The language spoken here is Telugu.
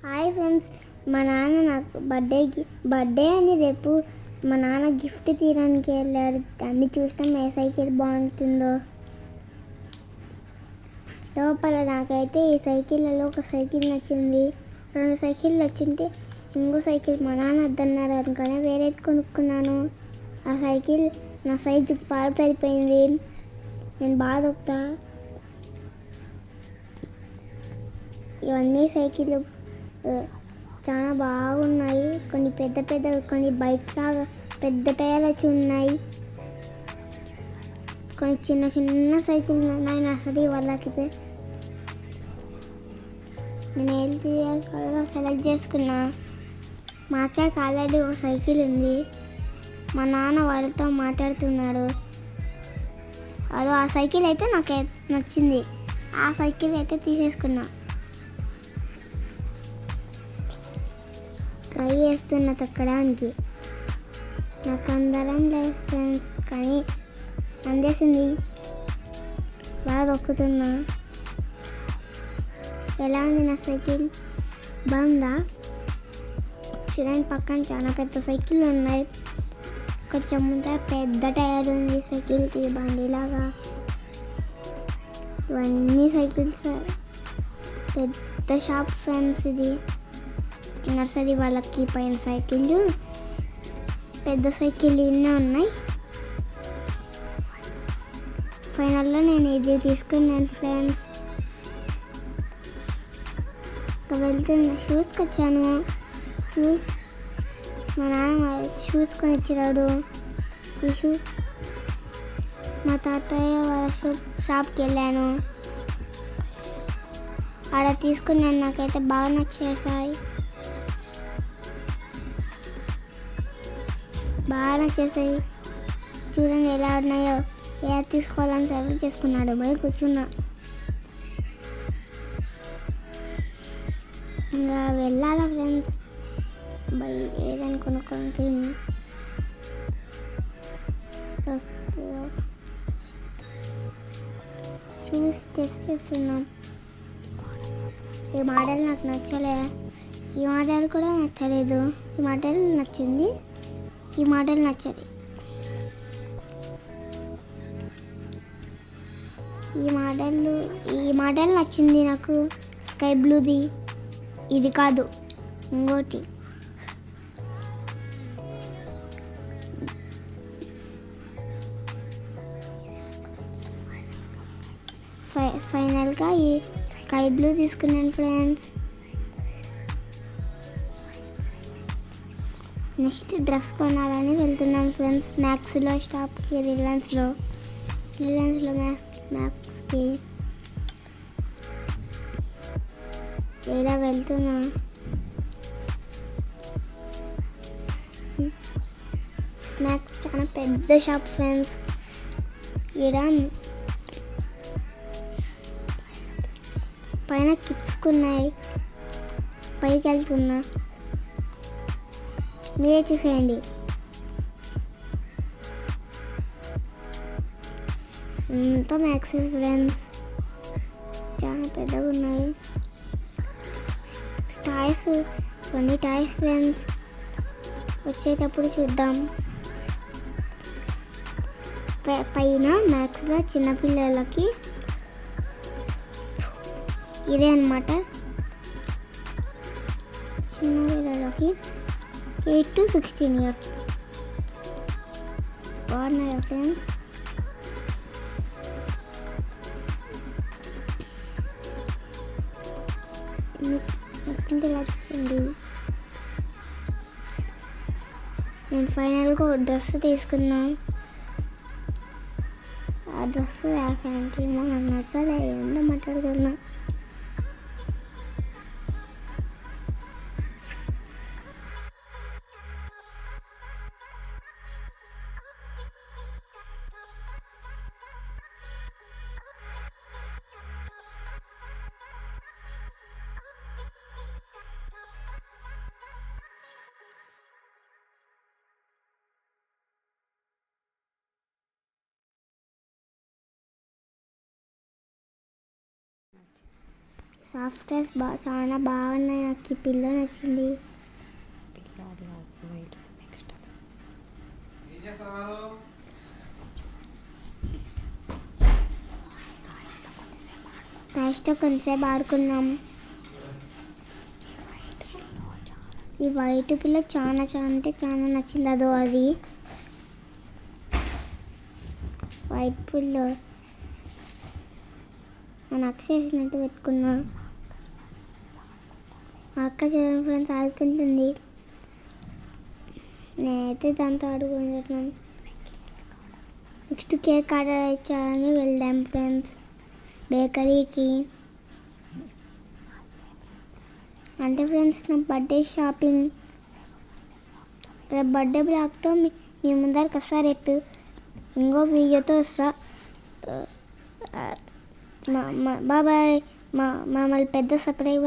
హాయ్ ఫ్రెండ్స్, మా నాన్న నాకు బర్త్డే అని రేపు మా నాన్న గిఫ్ట్ తీయడానికి వెళ్ళారు. అన్ని చూస్తాం ఏ సైకిల్ బాగుంటుందో. లోపల నాకైతే ఈ సైకిళ్ళలో ఒక సైకిల్ నచ్చింది, 2 సైకిల్ నచ్చింటే ఇంకో సైకిల్ మా నాన్న వద్దన్నారు అనుకుని వేరేది కొనుక్కున్నాను. ఆ సైకిల్ నా సైజుకి బాగా సరిపోయింది. నేను బాగా దొక్కుతా. ఇవన్నీ సైకిళ్ళు చాలా బాగున్నాయి. కొన్ని పెద్ద కొన్ని బైక్ లాగా పెద్ద టైర్లు వచ్చి ఉన్నాయి. కొన్ని చిన్న సైకిళ్ళు ఉన్నాయి. నర్సరీ వాళ్ళకి నేను ఏది సెలెక్ట్ చేసుకున్నా. మా అక్కకి ఆల్రెడీ ఒక సైకిల్ ఉంది. మా నాన్న వాళ్ళతో మాట్లాడుతున్నాడు. అదో ఆ సైకిల్ అయితే నాకు నచ్చింది. ఆ సైకిల్ అయితే తీసేసుకున్నా. ట్రై చేస్తున్నా తొక్కడానికి. నాకు అందరం లేదు ఫ్రెండ్స్, కానీ అందేసింది. బాగా దొక్కుతున్నా. ఎలా ఉంది నా సైకిల్? బాగుందా? చూడండి, పక్కన చాలా పెద్ద సైకిల్ ఉన్నాయి. కొంచెం ముందర పెద్ద టైర్ ఉంది సైకిల్కి, బండిలాగా. ఇవన్నీ సైకిల్స్. పెద్ద షాప్ ఫ్రెండ్స్ ఇది. నర్సరీ వాళ్ళకి పైన సైకిళ్ళు, పెద్ద సైకిల్ ఇన్నే ఉన్నాయి. ఫైనల్లో నేను ఇది తీసుకున్నాను ఫ్రెండ్స్. వెళ్తున్న షూస్కి వచ్చాను. షూస్ మా నాన్న షూస్ కొనిచ్చాడు. ఈ షూ మా తాతయ్య వాళ్ళ షాప్కి వెళ్ళాను. ఆడ తీసుకున్నాను. నాకైతే బాగా నచ్చేసాయి. చూడండి ఎలా ఉన్నాయో. ఏది తీసుకోవాలని సెలెక్ట్ చేసుకున్నాడు. పోయి కూర్చున్నా. ఇంకా వెళ్ళాలా ఫ్రెండ్స్ ఏదైనా కొనుక్కోడానికి. షూస్ టెస్ట్ చేస్తున్నాం. ఈ మోడల్ నాకు నచ్చలే. ఈ మోడల్ కూడా నచ్చలేదు. ఈ మోడల్ నచ్చింది, ఈ మోడల్ నచ్చదు. ఈ మోడల్ నచ్చింది నాకు, స్కై బ్లూది. ఇది కాదు, ఇంకోటి. ఫైనల్గా ఈ స్కై బ్లూ తీసుకున్నాను ఫ్రెండ్స్. నెక్స్ట్ డ్రెస్ కొనాలని వెళ్తున్నాం ఫ్రెండ్స్. మ్యాక్స్లో స్టాప్కి, రిలయన్స్లో మ్యాక్స్కి ఇలా వెళ్తున్నా. మ్యాక్స్ చాలా పెద్ద షాప్ ఫ్రెండ్స్. ఇక్కడ పైన కిడ్స్కి ఉన్నాయి. పైకి వెళ్తున్నా, మీరే చూసేయండి. అంతా మ్యాక్సెస్ ఫ్రెండ్స్, చాలా పెద్దగా ఉన్నాయి. టాయ్స్, కొన్ని టాయ్స్ ఫ్రెండ్స్. వచ్చేటప్పుడు చూద్దాం. పైన మ్యాక్స్లో చిన్నపిల్లలకి ఇదే అన్నమాట. చిన్నపిల్లలకి 8 to 16 years. బాగున్నాయా ఫ్రెండ్స్? నచ్చింది నచ్చింది. నేను ఫైనల్గా ఒక డ్రెస్ తీసుకున్నాను. ఆ డ్రెస్ ఆ ప్యాంట్ ఏమో నాకు నచ్చలే. ఏందో మాట్లాడుతున్నా. సాఫ్ట్వేర్స్ చాలా బాగున్నాయి. నాకు ఈ పిల్లో నచ్చింది. టాయ్స్తో కొంతసేపు ఆడుకున్నాం. ఈ వైట్ పిల్ల చాలా అంటే చాలా నచ్చింది. అది వైట్ పిల్లో మన అక్క చేసినట్టు పెట్టుకున్నా. మా అక్క చూడండి ఫ్రెండ్స్ ఆడుకుంటుంది. నేనైతే దాంతో ఆడుకుంటున్నాను. నెక్స్ట్ కేక్ ఆర్డర్ ఇచ్చాలని వెళ్దాం ఫ్రెండ్స్ బేకరీకి. అంటే ఫ్రెండ్స్ నా బర్త్డే షాపింగ్ రేపు బర్త్డే బ్లాగ్తో మీ ముందరికి వస్తా. రేపు ఇంకో వీడియోతో వస్తా. బాబాయ్. మమ్మల్ని పెద్ద సబ్స్క్రైబ్